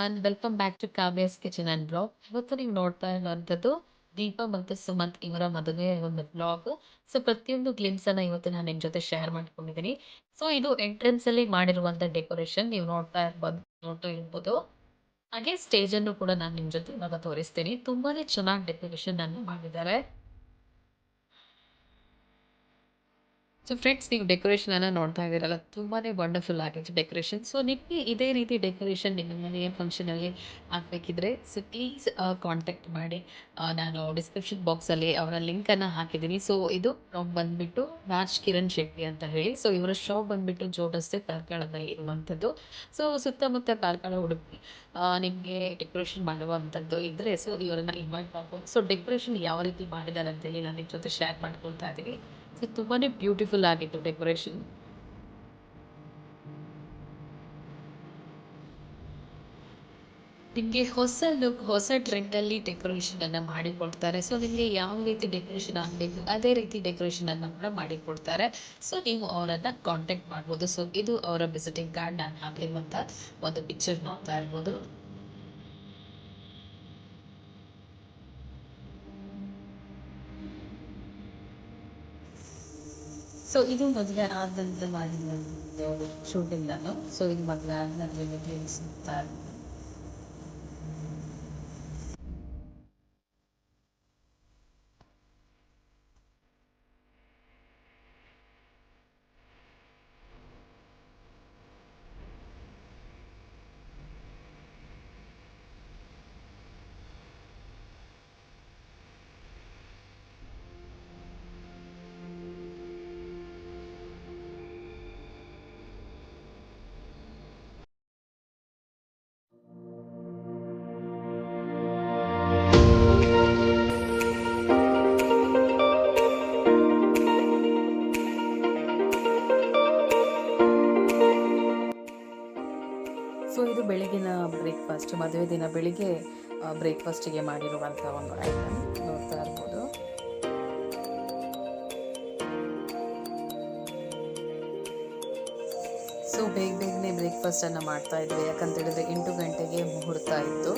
Everyone, welcome back to Kavya's kitchen and blog. ಇವತ್ತು ನೀವು ನೋಡ್ತಾ ಇರುವಂಥದ್ದು ದೀಪ ಮತ್ತು ಸುಮಂತ್ ಇವರ ಮದುವೆ ಒಂದು ಬ್ಲಾಗ್. ಸೊ ಪ್ರತಿಯೊಂದು ಗ್ಲಿಮ್ಸನ್ನು ಇವತ್ತು ನಾನು ನಿಮ್ಮ ಜೊತೆ ಶೇರ್ ಮಾಡ್ಕೊಂಡಿದ್ದೀನಿ. ಸೊ ಇದು ಎಂಟ್ರೆನ್ಸಲ್ಲಿ ಮಾಡಿರುವಂಥ ಡೆಕೋರೇಷನ್ ನೀವು ನೋಡ್ತಾ ಇರ್ಬೋದು. ಹಾಗೆ ಸ್ಟೇಜನ್ನು ಕೂಡ ನಾನು ನಿಮ್ಮ ಜೊತೆ ಇವಾಗ ತೋರಿಸ್ತೀನಿ. ತುಂಬಾ ಚೆನ್ನಾಗಿ ಡೆಕೋರೇಷನ್ ಅನ್ನು ಮಾಡಿದ್ದಾರೆ. ಸೊ ಫ್ರೆಂಡ್ಸ್, ನೀವು ಡೆಕೋರೇಷನ್ ಅನ್ನ ನೋಡ್ತಾ ಇದ್ದೀರಲ್ಲ, ತುಂಬಾನೇ ವಂಡರ್ಫುಲ್ ಆಗಿತ್ತು ಡೆಕೋರೇಷನ್. ಸೊ ನಿಮಗೆ ಇದೇ ರೀತಿ ಡೆಕೋರೇಷನ್ ನಿಮ್ಮ ಮನೆಯ ಫಂಕ್ಷನಲ್ಲಿ ಆಗಬೇಕಿದ್ರೆ ಸೊ ಪ್ಲೀಸ್ ಕಾಂಟ್ಯಾಕ್ಟ್ ಮಾಡಿ. ನಾನು ಡಿಸ್ಕ್ರಿಪ್ಷನ್ ಬಾಕ್ಸಲ್ಲಿ ಅವರ ಲಿಂಕನ್ನು ಹಾಕಿದ್ದೀನಿ. ಸೊ ಇದು ಬಂದುಬಿಟ್ಟು ರಾಜ್ ಕಿರಣ್ ಶೆಟ್ಟಿ ಅಂತ ಹೇಳಿ. ಸೊ ಇವರ ಶಾಪ್ ಬಂದುಬಿಟ್ಟು ಜೋ ರಸ್ತೆ ಕಾರ್ಕಳದಲ್ಲಿ ಇರುವಂಥದ್ದು. ಸೊ ಸುತ್ತಮುತ್ತ ಕಾರ್ಕಳ ಉಡುಪಿ ನಿಮಗೆ ಡೆಕೋರೇಷನ್ ಮಾಡುವಂಥದ್ದು ಇದ್ದರೆ ಸೊ ಇವರನ್ನು ಇನ್ವೈಟ್ ಮಾಡ್ಬೋದು. ಸೊ ಡೆಕೋರೇಷನ್ ಯಾವ ರೀತಿ ಮಾಡಿದ್ದಾರೆ ಅಂತೇಳಿ ನಾನು ನಿಮ್ಮ ಜೊತೆ ಶೇರ್ ಮಾಡ್ಕೊಳ್ತಾ ಇದ್ದೀನಿ. ಸೊ ತುಂಬಾ ಬ್ಯೂಟಿಫುಲ್ ಆಗಿತ್ತು ಡೆಕೋರೇಷನ್. ನಿಮಗೆ ಹೊಸ ಲುಕ್, ಹೊಸ ಟ್ರೆಂಡಲ್ಲಿ ಡೆಕೋರೇಷನನ್ನು ಮಾಡಿಕೊಡ್ತಾರೆ. ಸೊ ನಿಮಗೆ ಯಾವ ರೀತಿ ಡೆಕೋರೇಷನ್ ಆಗಬೇಕು ಅದೇ ರೀತಿ ಡೆಕೋರೇಷನನ್ನು ಕೂಡ ಮಾಡಿಕೊಡ್ತಾರೆ. ಸೊ ನೀವು ಅವರನ್ನು ಕಾಂಟ್ಯಾಕ್ಟ್ ಮಾಡ್ಬೋದು. ಸೊ ಇದು ಅವರ ವಿಸಿಟಿಂಗ್ ಕಾರ್ಡ್ ನಾನು ಹಾಕಿರುವಂಥ ಒಂದು ಪಿಕ್ಚರ್ ನೋಡ್ತಾ ಇರ್ಬೋದು. ಸೊ ಇದು ಮದುವೆ ಆದ ನಂತರ ಮಾಡಿದ ಶೂಟಿಂಗ್ ನಾನು. ಸೊ ಇದು ಮದುವೆ ಆದ ನಂತರ ತಿಳಿಸ್ತಾ ಸೊ ಇದು ಬೆಳಗಿನ ಬ್ರೇಕ್ಫಾಸ್ಟ್, ಮದುವೆ ದಿನ ಬೆಳಿಗ್ಗೆ ಬ್ರೇಕ್ಫಾಸ್ಟಿಗೆ ಮಾಡಿರುವಂಥ ಒಂದು ಐಟಮ್ ನೋಡ್ತಾ ಇರ್ಬೋದು. ಸೊ ಬೇಗನೆ ಬ್ರೇಕ್ಫಾಸ್ಟನ್ನು ಮಾಡ್ತಾ ಇದ್ವಿ, ಯಾಕಂತ ಹೇಳಿದ್ರೆ 8 ಗಂಟೆಗೆ ಮುಹೂರ್ತ ಇತ್ತು.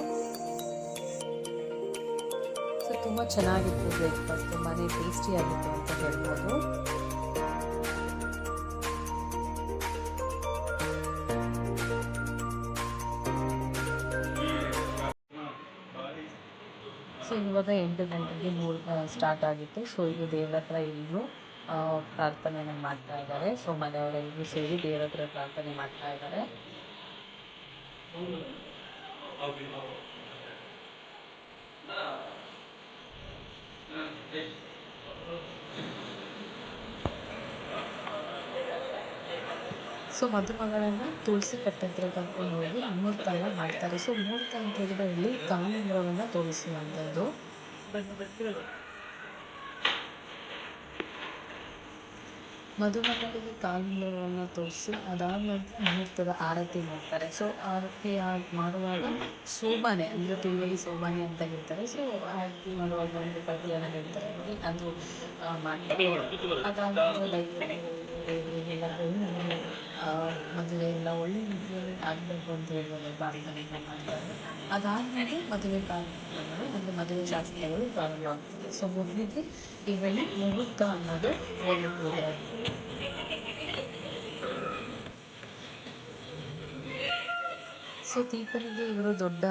ಸೊ ತುಂಬ ಚೆನ್ನಾಗಿತ್ತು ಬ್ರೇಕ್ಫಾಸ್ಟ್, ತುಂಬಾ ಟೇಸ್ಟಿಯಾಗಿತ್ತು ಅಂತ ಹೇಳ್ಬೋದು. ಸೊ ಇವಾಗ 8 ಗಂಟೆಗೆ ಸ್ಟಾರ್ಟ್ ಆಗಿತ್ತು. ಸೊ ಇದು ದೇವರ ಹತ್ರ ಎಲ್ಲರೂ ಪ್ರಾರ್ಥನೆಯನ್ನು ಮಾಡ್ತಾ ಇದ್ದಾರೆ. ಸೊ ಮನೆಯವರೆಲ್ಲರೂ ಸೇರಿ ದೇವರ ಹತ್ರ ಪ್ರಾರ್ಥನೆ ಮಾಡ್ತಾ ಇದ್ದಾರೆ. ಸೊ ಮದುಮಗಳನ್ನು ತುಳಸಿ ಕಟ್ಟೆ ಹತ್ರ ಕರ್ಕೊಂಡು ಹೋಗಿ ಮುಹೂರ್ತನ ಮಾಡ್ತಾರೆ. ಸೊ ಮುಹೂರ್ತ ಅಂತ ಹೇಳಿದ್ರೆ ಇಲ್ಲಿ ಕಾಲುಂಗುರವನ್ನು ತೋರಿಸುವಂಥದ್ದು. ಮದುಮಗಳಿಗೆ ಕಾಲುಂಗುರವನ್ನು ತೋರಿಸಿ ಅದಾದ ನಂತರ ಮುಹೂರ್ತದ ಆರತಿ ಮಾಡ್ತಾರೆ. ಸೊ ಆರತಿ ಮಾಡುವಾಗ ಶೋಭಾನೆ ಅಂದರೆ ತುಳುವಲ್ಲಿ ಶೋಭಾನೆ ಅಂತ ಹೇಳ್ತಾರೆ. ಸೊ ಆರತಿ ಮಾಡುವಾಗ ಒಂದು ಪದ್ಯನ ಹೇಳ್ತಾರೆ ನೋಡಿ, ಅದು ಮಾಡ್ತಾರೆ. ಅದಾದ ದೇವರಿಗೆಲ್ಲ ಹೇಳಿ ಮದುವೆ ಎಲ್ಲ ಒಳ್ಳೆ ರೀತಿಯಲ್ಲಿ ಆಗಬೇಕು ಅಂತ ಹೇಳಿ ಪ್ರಾರ್ಥನೆಯನ್ನು ಮಾಡ್ತಾರೆ. ಅದಾದಮೇಲೆ ಮದುವೆ ಕಾರ್ಯಕ್ರಮಗಳು ಅಂದರೆ ಮದುವೆ ಶಾಸ್ತ್ರಗಳು ಪ್ರಾರಂಭವಾಗ್ತದೆ. ಸೊ ಮೊದಲಿಗೆ ಇವಲ್ಲಿ ಮುಹೂರ್ತ ಅನ್ನೋದು ಒಂದು ಪೂಜೆ ಆಗ್ತದೆ. ಸೊ ದೀಪನಿಗೆ ಇವರು ದೊಡ್ಡ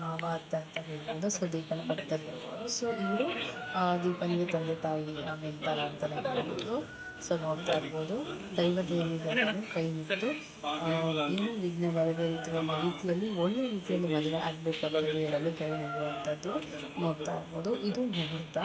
ಮಾವ ಅಂತ ಹೇಳ್ಬೋದು. ಸೊ ದೀಪನ ಪಕ್ಕದಲ್ಲಿ ಇರ್ಬೋದು. ಸೊ ಇವರು ದೀಪನಿಗೆ ತಂದೆ ತಾಯಿ ಮೆಂತರ ಅಂತಲೇ ಹೇಳ್ಬೋದು. ಸೊ ನೋಡ್ತಾ ಇರ್ಬೋದು, ದೈವ ದೇವಿಗಳನ್ನು ಕೈ ಮುಗಿದು ಏನು ವಿಘ್ನ ಬರದೇ ಇರುವ ರೀತಿಯಲ್ಲಿ ಒಳ್ಳೆ ರೀತಿಯಲ್ಲಿ ಮದುವೆ ಆಗಬೇಕಂತ ಹೇಳಲು ಕೈ ಮುಗಿಯುವಂಥದ್ದು ನೋಡ್ತಾ ಇರ್ಬೋದು. ಇದು ಮುಹೂರ್ತ.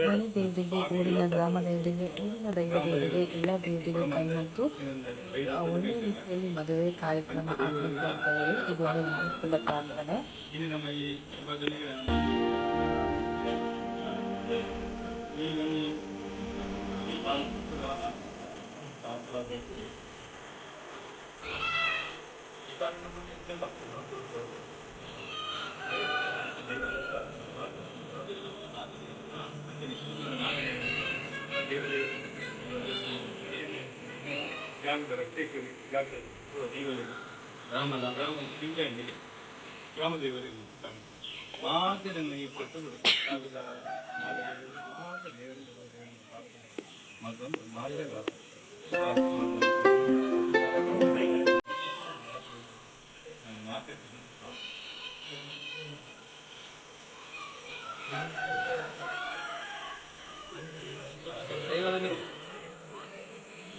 ಮನೆ ದೇವರಿಗೆ, ಊರಿನ ಗ್ರಾಮ ದೇವರಿಗೆ, ಊರಿನ ದೈವ ದೇವರಿಗೆ, ಎಲ್ಲ ದೇವರಿಗೆ ಕೈ ಮುಗಿದು ಒಳ್ಳೆ ರೀತಿಯಲ್ಲಿ ಮದುವೆ ಕಾರ್ಯಕ್ರಮ ಆಗಬೇಕು ಅಂತ ಹೇಳಿ ಇದೊಂದು ಮಹತ್ವದ ಪ್ರಾರ್ಥನೆ.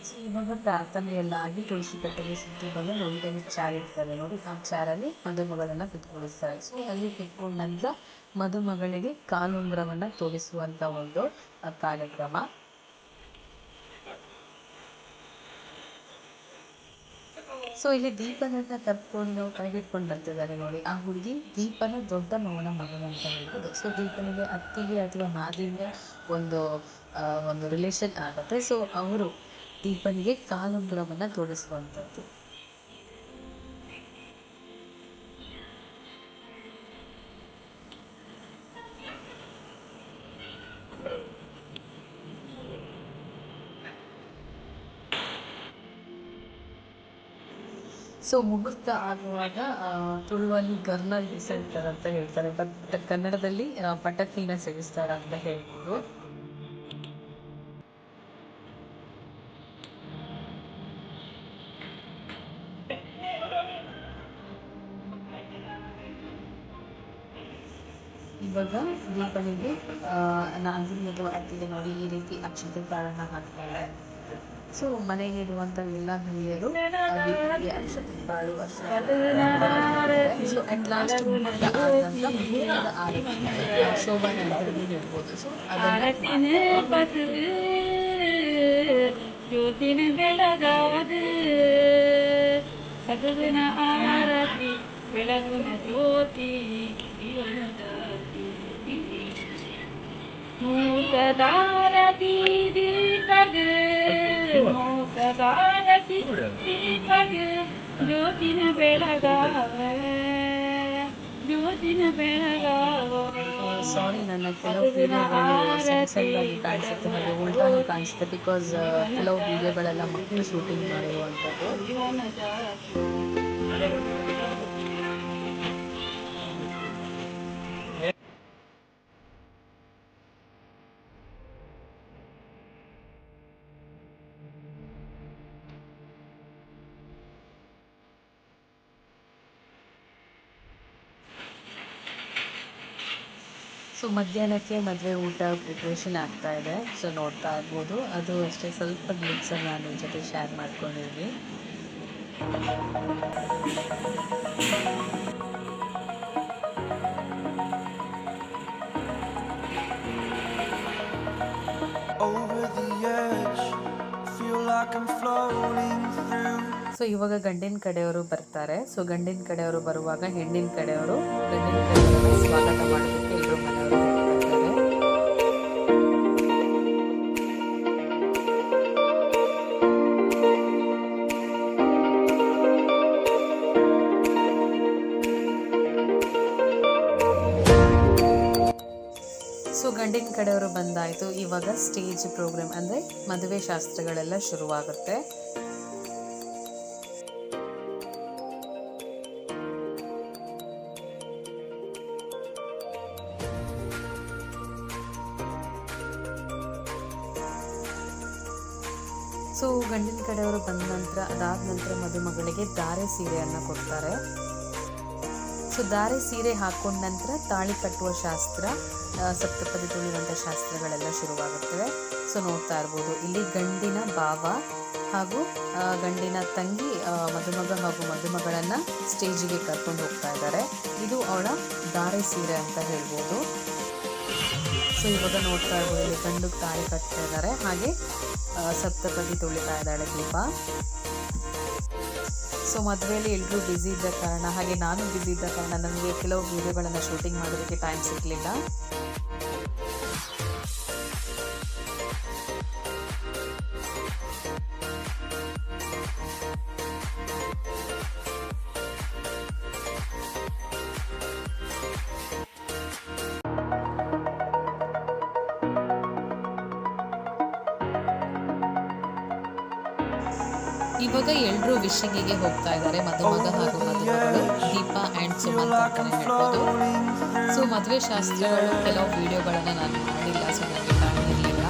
ಸೊ ಇವಾಗ ಪ್ರಾರ್ಥನೆ ಎಲ್ಲ ಆಗಿ ತುಳಸಿ ಕಟ್ಟೆಗೆ ಸುತ್ತಿ ಬಂದು ನೋಡಿ ಚಾರ್ ಇರ್ತಾರೆ ನೋಡಿ, ಆ ಚಾರಲ್ಲಿ ಮದುಮಗಳನ್ನ ಕುತ್ಕೊಳಿಸ್ತಾರೆ. ಸೊ ಅಲ್ಲಿ ಕುತ್ಕೊಂಡ ನಂತರ ಮದುಮಗಳಿಗೆ ಕಾಲುಂಗುರವನ್ನ ತೋರಿಸುವಂತ ಒಂದು ಕಾರ್ಯಕ್ರಮ. ಸೊ ಇಲ್ಲಿ ದೀಪನನ್ನ ತಪ್ಪಿಕೊಂಡು ಕೈಗಿಟ್ಕೊಂಡು ಬರ್ತಿದ್ದಾರೆ ನೋಡಿ, ಆ ಹುಡುಗಿ ದೀಪನ ದೊಡ್ಡ ಮಗನ ಮಗಳು ಅಂತ ಹೇಳ್ಬೋದು. ಸೊ ದೀಪನಿಗೆ ಅತ್ತಿಗೆ ಅಥವಾ ಮಾದಿಗೆ ಒಂದು ಒಂದು ರಿಲೇಷನ್ ಆಗುತ್ತೆ. ಸೊ ಅವರು ದೀಪನಿಗೆ ಕಾಲುಂಗುರವನ್ನ ತೋರಿಸುವಂಥದ್ದು. ಸೊ ಮುಹೂರ್ತ ಆಗುವಾಗ ತುಳುವಲ್ಲಿ ಗರ್ನಲ್ ಬಿಸಿಡ್ತಾರೆ ಅಂತ ಹೇಳ್ತಾರೆ, ಬಟ್ ಕನ್ನಡದಲ್ಲಿ ಪಟಾಕಿನ ಸಿಡಿಸ್ತಾರೆ ಅಂತ ಹೇಳ್ಬೋದು. ಇವಾಗ ದೀಪನಿಗೆ ನಾದಿನಿ ಅಥವಾ ಅತ್ತಿಗೆ ನೋಡಿ ಈ ರೀತಿ ಅಕ್ಷತೆ ಕಾಳನ್ನ ಹಾಕ್ತಾರೆ. ಸೊ ಮನೆಯಲ್ಲಿರುವಂಥ ಎಲ್ಲ ಹಿರಿಯರು ದೀಪನಿಗೆ ಅಕ್ಷತೆ ಕಾಳು ಸೊ ಅಟ್ ಲಾಸ್ಟ್ ಮುಹೂರ್ತ ಆದ ನಂತರ ಮುಹೂರ್ತದ ಆರತಿ ಶೋಭಾನ ಅಂತಲೇ ಹೇಳ್ಬೋದು. ಸೊ ಅದನ್ನ ಬೆಳಗುನ ಜ್ಯೋತಿ ಮೂಕದಾರತಿ ದೀಪಗ ಮೂಕದಾರತಿ ದೀಪಗ ಜ್ಯೋತಿನ ಬೆಳಗಾವ ಜ್ಯೋತಿನ ಬೆಳಗಾವ. ಸಾರಿ, ನನ್ನ ಕೆಲವು ವಿಡಿಯೋಗಳು ಸೆನ್ಸರ್ಗಾಗಿ ಕಾಣಿಸುತ್ತೆ, ಹಾಗೆ ಉಲ್ಟಾನು ಕಾಣಿಸುತ್ತೆ, ಬಿಕಾಸ್ ಕೆಲವು ವಿಡಿಯೋಗಳೆಲ್ಲ ಮಕ್ಕಳು ಶೂಟಿಂಗ್ ಮಾಡಿರುವಂಥದ್ದು. ಸೊ ಮಧ್ಯಾಹ್ನಕ್ಕೆ ಮದುವೆ ಊಟ ಪ್ರಿಪ್ರೇಷನ್ ಆಗ್ತಾ ಇದೆ. ಸೊ ನೋಡ್ತಾ ಇರ್ಬೋದು, ಅದು ಅಷ್ಟೇ ಸ್ವಲ್ಪ ಗ್ಲಿಪ್ಸನ್ನು ನಾನು ನಿಮ್ಮ ಜೊತೆ ಶೇರ್ ಮಾಡ್ಕೊಂಡಿದ್ದೀನಿ. ಸೊ ಇವಾಗ ಗಂಡಿನ ಕಡೆಯವರು ಬರ್ತಾರೆ. ಸೊ ಗಂಡಿನ ಕಡೆಯವರು ಬರುವಾಗ ಹೆಣ್ಣಿನ ಕಡೆಯವರು ಸ್ವಾಗತ ಮಾಡೋದಕ್ಕೆ ಎಲ್ಲರೂ ಮನೆಯವರು ಬರ್ತಾರೆ. ಸೊ ಗಂಡಿನ ಕಡೆಯವರು ಬಂದಾಯಿತು. ಇವಾಗ ಸ್ಟೇಜ್ ಪ್ರೋಗ್ರಾಮ್ ಅಂದರೆ ಮದುವೆ ಶಾಸ್ತ್ರಗಳೆಲ್ಲ ಶುರುವಾಗುತ್ತೆ. ಸೊ ಗಂಡಿನ ಕಡೆಯವರು ಬಂದ ನಂತರ ಅದಾದ ನಂತರ ಮದುಮಗಳಿಗೆ ಧಾರೆ ಸೀರೆಯನ್ನು ಕೊಡ್ತಾರೆ. ಸೊ ಧಾರೆ ಸೀರೆ ಹಾಕೊಂಡ ನಂತರ ತಾಳಿ ಕಟ್ಟುವ ಶಾಸ್ತ್ರ, ಸಪ್ತಪದಿ ತುಳಿಯುವಂಥ ಶಾಸ್ತ್ರಗಳೆಲ್ಲ ಶುರುವಾಗುತ್ತವೆ. ಸೊ ನೋಡ್ತಾ ಇರ್ಬೋದು, ಇಲ್ಲಿ ಗಂಡಿನ ಭಾವ ಹಾಗೂ ಗಂಡಿನ ತಂಗಿ ಮದುಮಗ ಹಾಗೂ ಮದುಮಗಳನ್ನು ಸ್ಟೇಜಿಗೆ ಕರ್ಕೊಂಡು ಹೋಗ್ತಾ ಇದ್ದಾರೆ. ಇದು ಅವಳ ಧಾರೆ ಸೀರೆ ಅಂತ ಹೇಳ್ಬೋದು. ಸೊ ಇವಾಗ ನೋಡ್ತಾ ಇರ್ಬೋದು, ಇಲ್ಲಿ ಗಂಡು ತಾಳಿ ಕಟ್ತಾ ಇದ್ದಾರೆ, ಹಾಗೆ ಸಪ್ತಪದಿ ತುಳಿತಾ ಇದ್ದಾಳೆ ದೀಪ. ಸೊ ಮದುವೆಯಲ್ಲಿ ಎಲ್ಲರೂ ಬ್ಯುಸಿ ಇದ್ದ ಕಾರಣ, ಹಾಗೆ ನಾನು ಬ್ಯುಸಿ ಇದ್ದ ಕಾರಣ ನನಗೆ ಕೆಲವು ವಿಡಿಯೋಗಳನ್ನು ಶೂಟಿಂಗ್ ಮಾಡೋದಕ್ಕೆ ಟೈಮ್ ಸಿಗಲಿಲ್ಲ. ಇವಾಗ ಎಲ್ರೂ ವಿಶಿಂಗಿಗೆ ಹೋಗ್ತಾ ಇದ್ದಾರೆ, ಮದುಮಗ ಹಾಗೂ ಮದುಮಗಳು ದೀಪಾ ಆ್ಯಂಡ್ ಸುಮಂತ್ ಅಂತಲೇ ಹೇಳ್ಬೋದು. ಸೊ ಮದುವೆ ಶಾಸ್ತ್ರಗಳು ಕೆಲವು ವಿಡಿಯೋಗಳನ್ನು ನಾನು ಮಾಡಿಲ್ಲ, ಸೊ ನನಗೆ ಟೈಮ್ ಇರಲಿಲ್ಲ.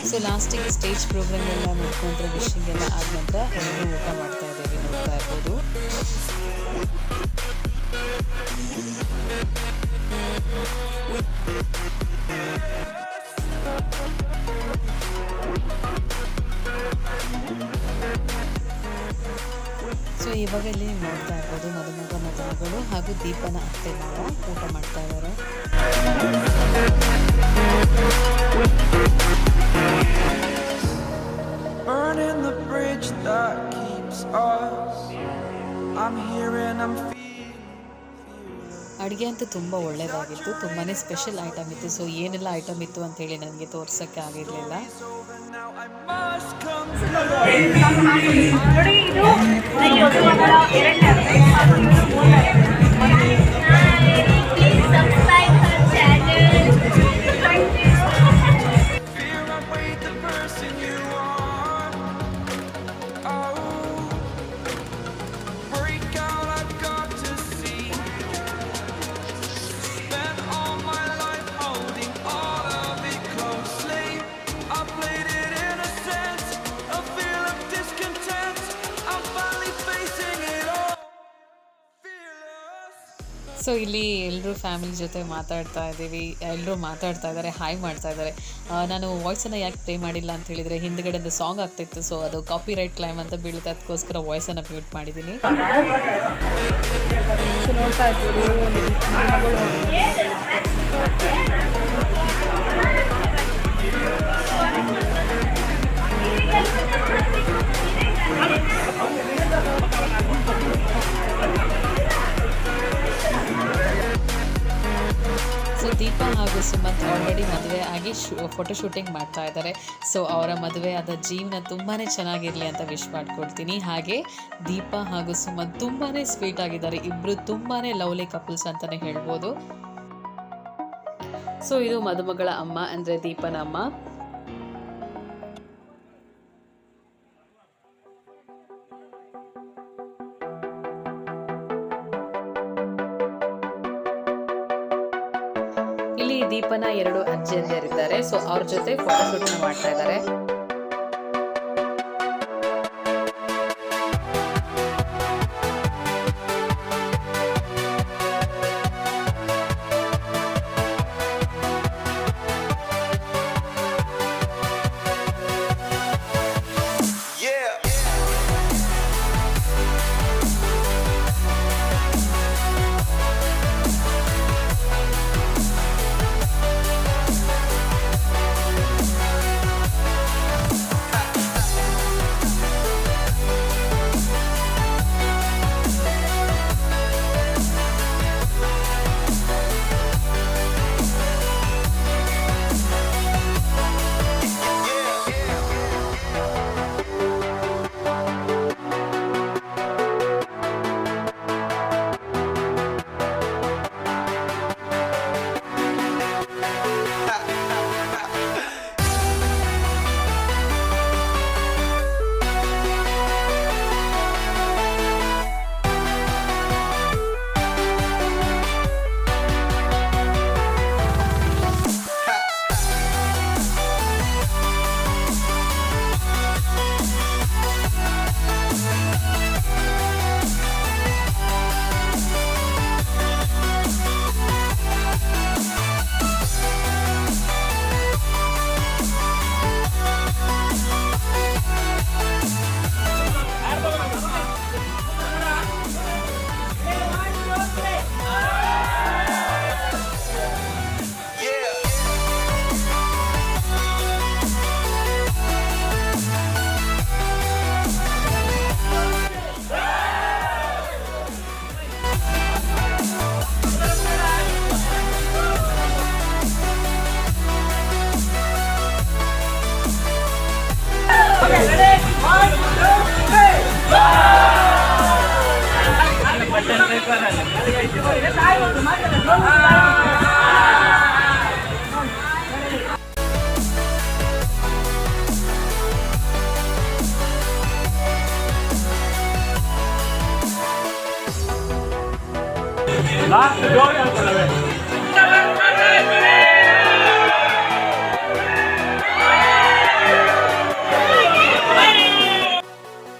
ಸೊ ಲಾಸ್ಟಿಗೆ ಸ್ಟೇಜ್ ಪ್ರೋಗ್ರಾಮ್ ಎಲ್ಲ ನೋಡ್ಕೊಂಡ್ರೆ ವಿಶಿಂಗ್ ಎಲ್ಲ ಆದ ನಂತರ ಎಲ್ಲರೂ ಊಟ ಮಾಡ್ತಾ ಇದ್ದೇವೆ, ನೋಡ್ತಾ ಇರ್ಬೋದು. ಸೊ ಇವಾಗ ಇಲ್ಲಿ ನೋಡ್ತಾ ಇರ್ಬೋದು ಮದುಮಗ ಮದುಮಗಳು ಹಾಗೂ ದೀಪನ ಅತ್ತೆ ಮಾವ ಊಟ ಮಾಡ್ತಾ ಇದ್ದಾರೆ. Burning the bridge that keeps us. I'm here and I'm feeling. ಅಡುಗೆ ಅಂತೂ ತುಂಬ ಒಳ್ಳೆಯದಾಗಿತ್ತು, ತುಂಬಾ ಸ್ಪೆಷಲ್ ಐಟಮ್ ಇತ್ತು. ಸೊ ಏನೆಲ್ಲ ಐಟಮ್ ಇತ್ತು ಅಂತೇಳಿ ನನಗೆ ತೋರ್ಸೋಕ್ಕೆ ಆಗಿರಲಿಲ್ಲ. ಸೊ ಇಲ್ಲಿ ಎಲ್ಲರೂ ಫ್ಯಾಮಿಲಿ ಜೊತೆ ಮಾತಾಡ್ತಾ ಇದ್ದೀವಿ, ಎಲ್ಲರೂ ಮಾತಾಡ್ತಾ ಇದ್ದಾರೆ, ಹಾಯ್ ಮಾಡ್ತಾ ಇದ್ದಾರೆ. ನಾನು ವಾಯ್ಸನ್ನು ಯಾಕೆ ಪ್ಲೇ ಮಾಡಿಲ್ಲ ಅಂತ ಹೇಳಿದರೆ ಹಿಂದ್ಗಡೆ ಒಂದು ಸಾಂಗ್ ಆಗ್ತಾಯಿತ್ತು, ಸೊ ಅದು ಕಾಪಿ ರೈಟ್ ಕ್ಲೈಮ್ ಅಂತ ಬೀಳುತ್ತೆ, ಅದಕ್ಕೋಸ್ಕರ ವಾಯ್ಸನ್ನು ಮ್ಯೂಟ್ ಮಾಡಿದ್ದೀನಿ. ಸೊ ದೀಪಾ ಹಾಗೂ ಸುಮಂತ್ ಆಲ್ರೆಡಿ ಮದುವೆ ಆಗಿ ಫೋಟೋ ಶೂಟಿಂಗ್ ಮಾಡ್ತಾ ಇದ್ದಾರೆ. ಸೊ ಅವರ ಮದುವೆ ಆದ ಜೀವನ ತುಂಬಾ ಚೆನ್ನಾಗಿರಲಿ ಅಂತ ವಿಶ್ ಮಾಡ್ಕೊಳ್ತೀನಿ. ಹಾಗೆ ದೀಪಾ ಹಾಗೂ ಸುಮಂತ್ ತುಂಬಾ ಸ್ವೀಟ್ ಆಗಿದ್ದಾರೆ, ಇಬ್ಬರು ತುಂಬಾ ಲವ್ಲಿ ಕಪಲ್ಸ್ ಅಂತಲೇ ಹೇಳ್ಬೋದು. ಸೊ ಇದು ಮದುಮಗಳ ಅಮ್ಮ ಅಂದರೆ ದೀಪನ ಅಮ್ಮ. ಇಲ್ಲಿ ದೀಪನ 2 ಅಜ್ಜಿಯಂದಿರಿದ್ದಾರೆ, ಸೊ ಅವ್ರ ಜೊತೆ ಫೋಟೋ ಶೂಟ್ ಮಾಡ್ತಾ ಇದ್ದಾರೆ.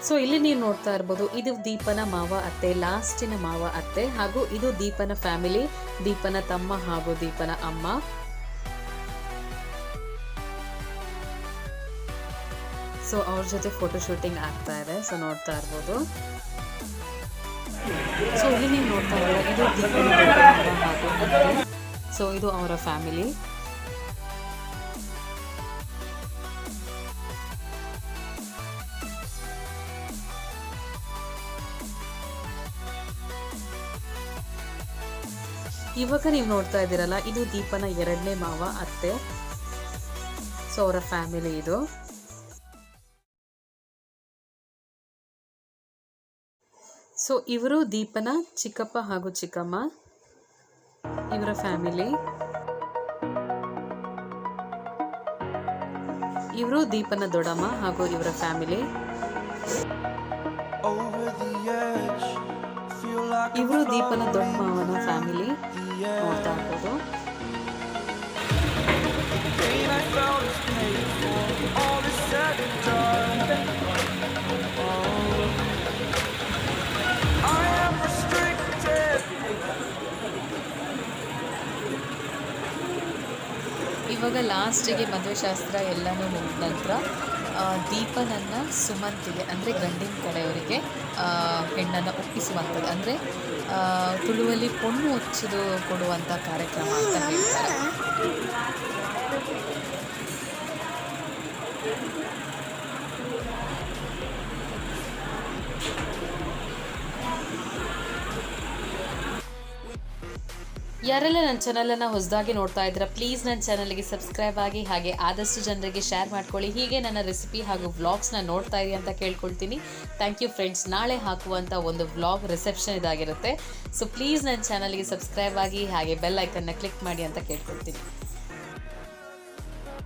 ಸೊ ಇಲ್ಲಿ ನೀವು ನೋಡ್ತಾ ಇರ್ಬೋದು, ಇದು ದೀಪನ ಮಾವ ಅತ್ತೆ, ಲಾಸ್ಟಿನ ಮಾವ ಅತ್ತೆ, ಹಾಗೂ ಇದು ದೀಪನ ಫ್ಯಾಮಿಲಿ, ದೀಪನ ತಮ್ಮ ಹಾಗೂ ದೀಪನ ಅಮ್ಮ. ಸೊ ಅವ್ರ ಜೊತೆ ಫೋಟೋ ಶೂಟಿಂಗ್ ಆಗ್ತಾ ಇದೆ. ಸೊ ನೋಡ್ತಾ ಇರ್ಬೋದು. ಸೊ ಇಲ್ಲಿ ನೀವು ನೋಡ್ತಾ ಇದ್ದೀರಾ, ಇದು ದೀಪನ ಮಾವ ಹಾಗೂ ಅತ್ತೆ. ಸೊ ಇದು ಅವರ ಫ್ಯಾಮಿಲಿ. ಇವಾಗ ನೀವು ನೋಡ್ತಾ ಇದ್ದೀರಲ್ಲ, ಇದು ದೀಪನ ಎರಡನೇ ಮಾವ ಅತ್ತೆ. ಸೊ ಅವರ ಫ್ಯಾಮಿಲಿ ಇದು. ಸೊ ಇವರು ದೀಪನ ಚಿಕ್ಕಪ್ಪ ಹಾಗೂ ಚಿಕ್ಕಮ್ಮ, ಇವರ ಫ್ಯಾಮಿಲಿ. ಇವರು ದೀಪನ ದೊಡ್ಡಮ್ಮ ಹಾಗೂ ಇವರ ಫ್ಯಾಮಿಲಿ. ಇವರು ದೀಪನ ದೊಡ್ಡ ಮಾವನ ಫ್ಯಾಮಿಲಿ. ನೋಡ್ತಾ ಇರ್ಬೋದು. ಇವಾಗ ಲಾಸ್ಟಿಗೆ ಮದುವೆ ಶಾಸ್ತ್ರ ಎಲ್ಲನೂ ಮುಗಿದ ನಂತರ ದೀಪನನ್ನು ಸುಮಂತಿಗೆ ಅಂದರೆ ಗಂಡಿನ ಕಡೆಯವರಿಗೆ ಹೆಣ್ಣನ್ನು ಒಪ್ಪಿಸುವಂಥದ್ದು, ಅಂದರೆ ತುಳುವಲ್ಲಿ ಪೊಣ್ಣು ಹೊಚ್ಚಿದು ಕೊಡುವಂಥ ಕಾರ್ಯಕ್ರಮ ಅಂತ ಹೇಳ್ತಾರೆ. ಯಾರೆಲ್ಲ ನನ್ನ ಚಾನಲನ್ನು ಹೊಸದಾಗಿ ನೋಡ್ತಾ ಇದ್ದೀರಾ, ಪ್ಲೀಸ್ ನನ್ನ ಚಾನಲ್ಗೆ ಸಬ್ಸ್ಕ್ರೈಬ್ ಆಗಿ, ಹಾಗೆ ಆದಷ್ಟು ಜನರಿಗೆ ಶೇರ್ ಮಾಡ್ಕೊಳ್ಳಿ. ಹೀಗೆ ನನ್ನ ರೆಸಿಪಿ ಹಾಗೂ ವ್ಲಾಗ್ಸ್ನ ನೋಡ್ತಾ ಇರಿ ಅಂತ ಕೇಳ್ಕೊಳ್ತೀನಿ. Thank you friends. ನಾಳೆ ಹಾಕುವಂಥ ಒಂದು ವ್ಲಾಗ್ ರಿಸೆಪ್ಷನ್ ಇದಾಗಿರುತ್ತೆ. ಸೊ ಪ್ಲೀಸ್ ನನ್ನ ಚಾನಲ್ಗೆ ಸಬ್ಸ್ಕ್ರೈಬ್ ಆಗಿ, ಹಾಗೆ ಬೆಲ್ ಐಕನ್ನ ಕ್ಲಿಕ್ ಮಾಡಿ ಅಂತ ಕೇಳ್ಕೊಳ್ತೀನಿ.